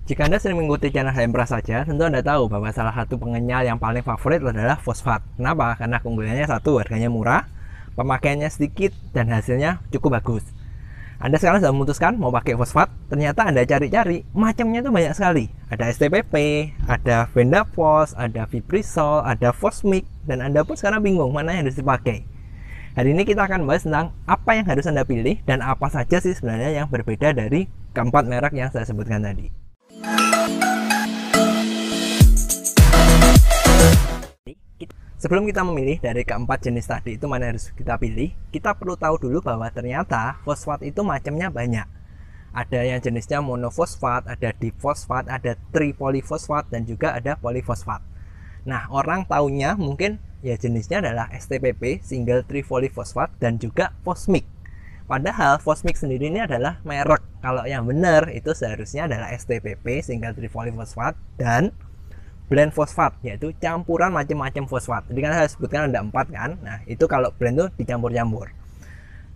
Jika Anda sering mengikuti channel Hempras saja, tentu Anda tahu bahwa salah satu pengenyal yang paling favorit adalah fosfat. Kenapa? Karena keunggulannya satu, harganya murah, pemakaiannya sedikit, dan hasilnya cukup bagus. Anda sekarang sudah memutuskan mau pakai fosfat, ternyata Anda cari-cari, macamnya itu banyak sekali. Ada STPP, ada Vendapos, ada Vibrisol, ada Fosmik, dan Anda pun sekarang bingung mana yang harus dipakai. Hari ini kita akan bahas tentang apa yang harus Anda pilih dan apa saja sih sebenarnya yang berbeda dari keempat merek yang saya sebutkan tadi. Sebelum kita memilih dari keempat jenis tadi itu mana harus kita pilih, kita perlu tahu dulu bahwa ternyata fosfat itu macamnya banyak. Ada yang jenisnya monofosfat, ada difosfat, ada tripolifosfat, dan juga ada polifosfat. Nah, orang taunya mungkin ya jenisnya adalah STPP, single tripolifosfat, dan juga Fosmik. Padahal Fosmik sendiri ini adalah merek. Kalau yang benar itu seharusnya adalah STPP, single tripolifosfat, dan blend fosfat, yaitu campuran macam-macam fosfat. Jadi kan saya sebutkan ada 4 kan. Nah, itu kalau blend itu dicampur-campur.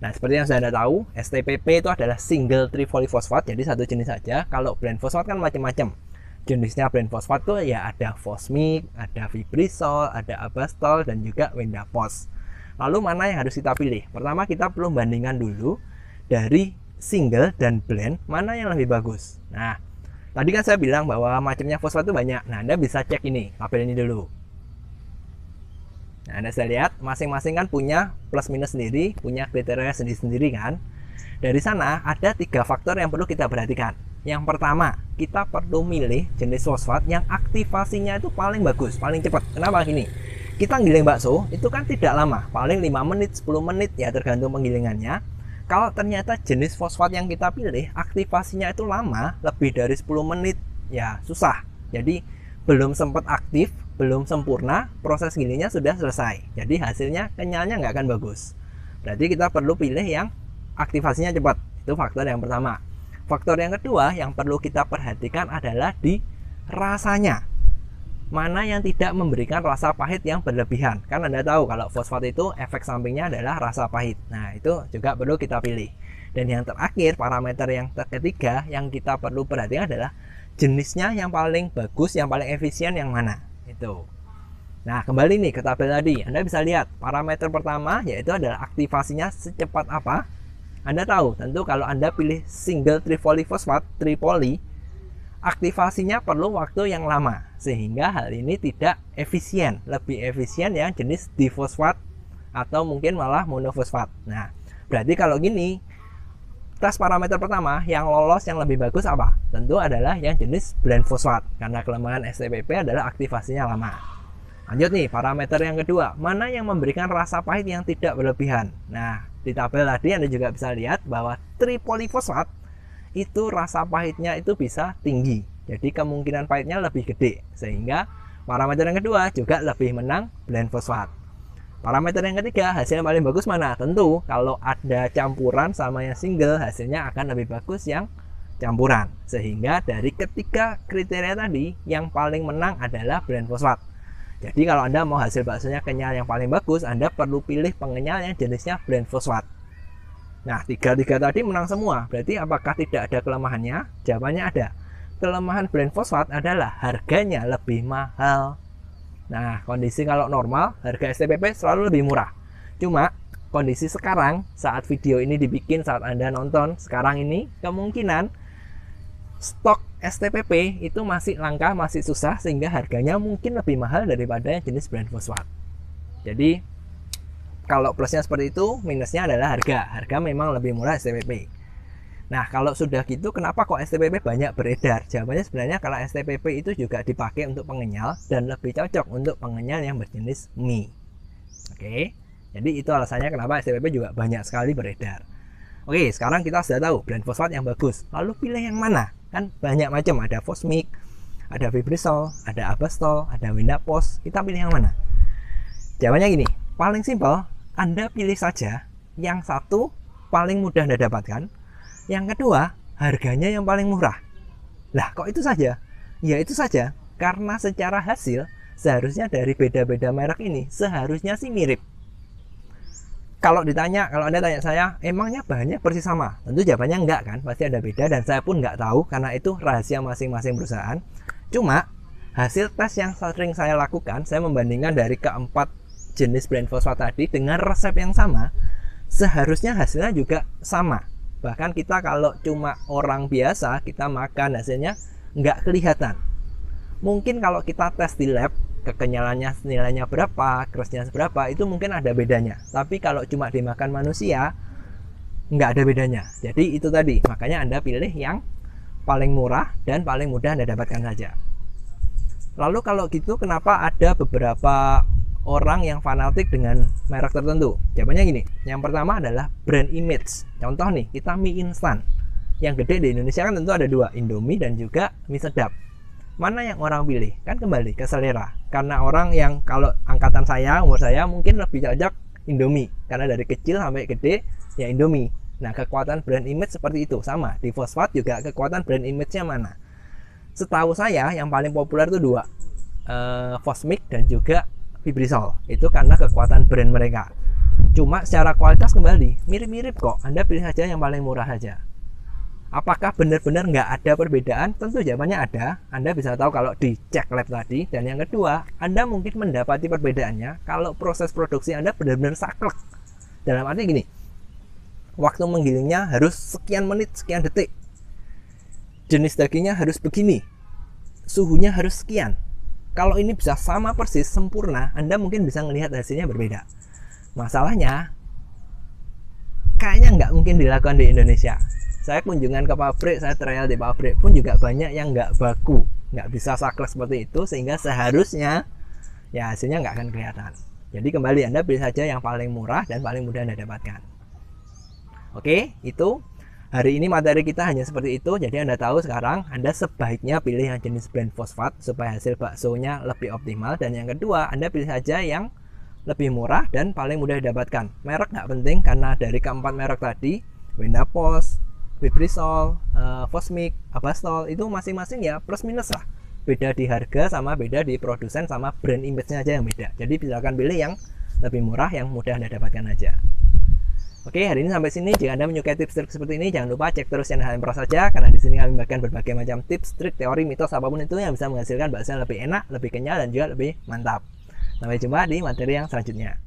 Nah, seperti yang sudah Anda tahu, STPP itu adalah single tripolifosfat, jadi satu jenis saja. Kalau blend fosfat kan macam-macam. Jenisnya blend fosfat tuh ya ada Fosmik, ada Vibrisol, ada Abastol, dan juga Vendapos. Lalu mana yang harus kita pilih? Pertama kita perlu bandingkan dulu dari single dan blend mana yang lebih bagus. Nah, tadi kan saya bilang bahwa macamnya fosfat itu banyak. Nah, Anda bisa cek ini, label ini dulu. Nah, Anda bisa lihat masing-masing kan punya plus minus sendiri, punya kriteria sendiri-sendiri kan. Dari sana ada 3 faktor yang perlu kita perhatikan. Yang pertama, kita perlu milih jenis fosfat yang aktivasinya itu paling bagus, paling cepat. Kenapa gini? Kita giling bakso itu kan tidak lama, paling 5 menit, 10 menit ya tergantung penggilingannya. Kalau ternyata jenis fosfat yang kita pilih aktivasinya itu lama, lebih dari 10 menit, ya susah. Jadi belum sempat aktif, belum sempurna, proses gilingnya sudah selesai. Jadi hasilnya kenyalnya nggak akan bagus. Berarti kita perlu pilih yang aktivasinya cepat. Itu faktor yang pertama. Faktor yang kedua yang perlu kita perhatikan adalah di rasanya. Mana yang tidak memberikan rasa pahit yang berlebihan. Kan Anda tahu kalau fosfat itu efek sampingnya adalah rasa pahit. Nah, itu juga perlu kita pilih. Dan yang terakhir, parameter yang ketiga yang kita perlu perhatikan adalah jenisnya yang paling bagus, yang paling efisien yang mana. Itu. Nah, kembali nih ke tabel tadi. Anda bisa lihat parameter pertama yaitu adalah aktivasinya secepat apa. Anda tahu, tentu kalau Anda pilih single tripolifosfat, tripoli, aktivasinya perlu waktu yang lama, sehingga hal ini tidak efisien. Lebih efisien yang jenis difosfat atau mungkin malah monofosfat. Nah, berarti kalau gini, tes parameter pertama yang lolos yang lebih bagus apa? Tentu adalah yang jenis blend fosfat, karena kelemahan STPP adalah aktivasinya lama. Lanjut nih, parameter yang kedua, mana yang memberikan rasa pahit yang tidak berlebihan. Nah, di tabel tadi Anda juga bisa lihat bahwa tripolifosfat itu rasa pahitnya itu bisa tinggi, jadi kemungkinan pahitnya lebih gede, sehingga parameter yang kedua juga lebih menang blend fosfat. Parameter yang ketiga, hasil yang paling bagus mana? Tentu kalau ada campuran sama yang single, hasilnya akan lebih bagus yang campuran, sehingga dari ketiga kriteria tadi yang paling menang adalah blend fosfat. Jadi kalau Anda mau hasil baksonya kenyal yang paling bagus, Anda perlu pilih pengenyal yang jenisnya blend fosfat. Nah, tiga tadi menang semua. Berarti apakah tidak ada kelemahannya? Jawabannya ada. Kelemahan blend fosfat adalah harganya lebih mahal. Nah, kondisi kalau normal, harga STPP selalu lebih murah. Cuma, kondisi sekarang, saat video ini dibikin, saat Anda nonton sekarang ini, kemungkinan stok STPP itu masih langka, masih susah, sehingga harganya mungkin lebih mahal daripada yang jenis blend fosfat. Jadi, kalau plusnya seperti itu, minusnya adalah harga. Harga memang lebih murah STPP. Nah, kalau sudah gitu, kenapa kok STPP banyak beredar? Jawabannya sebenarnya kalau STPP itu juga dipakai untuk pengenyal dan lebih cocok untuk pengenyal yang berjenis mie. Oke, jadi itu alasannya kenapa STPP juga banyak sekali beredar. Oke, sekarang kita sudah tahu blend fosfat yang bagus. Lalu pilih yang mana? Kan banyak macam, ada Fosmik, ada Vibrisol, ada Abastol, ada Vendapos. Kita pilih yang mana? Jawabannya gini, paling simpel, Anda pilih saja yang satu paling mudah Anda dapatkan, yang kedua harganya yang paling murah. Lah, kok itu saja? Ya itu saja, karena secara hasil seharusnya dari beda-beda merek ini seharusnya sih mirip. kalau Anda tanya saya, emangnya bahannya persis sama? Tentu jawabannya enggak kan, pasti ada beda, dan saya pun nggak tahu karena itu rahasia masing-masing perusahaan. Cuma hasil tes yang sering saya lakukan, saya membandingkan dari keempat jenis brand fosfat tadi dengan resep yang sama, seharusnya hasilnya juga sama. Bahkan kita kalau cuma orang biasa, kita makan hasilnya nggak kelihatan. Mungkin kalau kita tes di lab, kekenyalannya nilainya berapa, kerasnya seberapa, itu mungkin ada bedanya. Tapi kalau cuma dimakan manusia, nggak ada bedanya. Jadi itu tadi, makanya Anda pilih yang paling murah dan paling mudah Anda dapatkan saja. Lalu kalau gitu, kenapa ada beberapa orang yang fanatik dengan merek tertentu? Jawabannya gini, yang pertama adalah brand image. Contoh nih, kita mie instan yang gede di Indonesia kan tentu ada dua, Indomie dan juga mie sedap. Mana yang orang pilih? Kan kembali ke selera. Karena orang yang kalau angkatan saya, umur saya mungkin lebih cocok Indomie, karena dari kecil sampai gede ya Indomie. Nah, kekuatan brand image seperti itu. Sama di fosfat juga, kekuatan brand image-nya mana? Setahu saya yang paling populer itu dua, Fosmik dan juga Vibrisol. Itu karena kekuatan brand mereka. Cuma secara kualitas kembali mirip-mirip kok. Anda pilih saja yang paling murah saja. Apakah benar-benar nggak ada perbedaan? Tentu jawabannya ada. Anda bisa tahu kalau dicek lab tadi. Dan yang kedua, Anda mungkin mendapati perbedaannya kalau proses produksi Anda benar-benar saklek. Dalam arti gini, waktu menggilingnya harus sekian menit, sekian detik. Jenis dagingnya harus begini, suhunya harus sekian. Kalau ini bisa sama persis, sempurna, Anda mungkin bisa melihat hasilnya berbeda. Masalahnya, kayaknya nggak mungkin dilakukan di Indonesia. Saya kunjungan ke pabrik, saya trial di pabrik pun juga banyak yang nggak baku, nggak bisa saklek seperti itu, sehingga seharusnya ya hasilnya nggak akan kelihatan. Jadi kembali Anda pilih saja yang paling murah dan paling mudah Anda dapatkan. Oke, itu hari ini materi kita hanya seperti itu. Jadi Anda tahu sekarang Anda sebaiknya pilih yang jenis brand fosfat supaya hasil baksonya lebih optimal. Dan yang kedua, Anda pilih saja yang lebih murah dan paling mudah didapatkan. Merek nggak penting, karena dari keempat merek tadi, Windapos, Vibrisol, Fosmik, Abastol, itu masing-masing ya plus minus lah. Beda di harga sama beda di produsen sama brand image-nya aja yang beda. Jadi silakan pilih yang lebih murah, yang mudah Anda dapatkan aja. Oke, hari ini sampai sini. Jika Anda menyukai tips-trik seperti ini, jangan lupa cek terus channel HM Pro saja, karena di sini kami membagikan berbagai macam tips, trik, teori, mitos, apapun itu yang bisa menghasilkan bakso yang lebih enak, lebih kenyal, dan juga lebih mantap. Sampai jumpa di materi yang selanjutnya.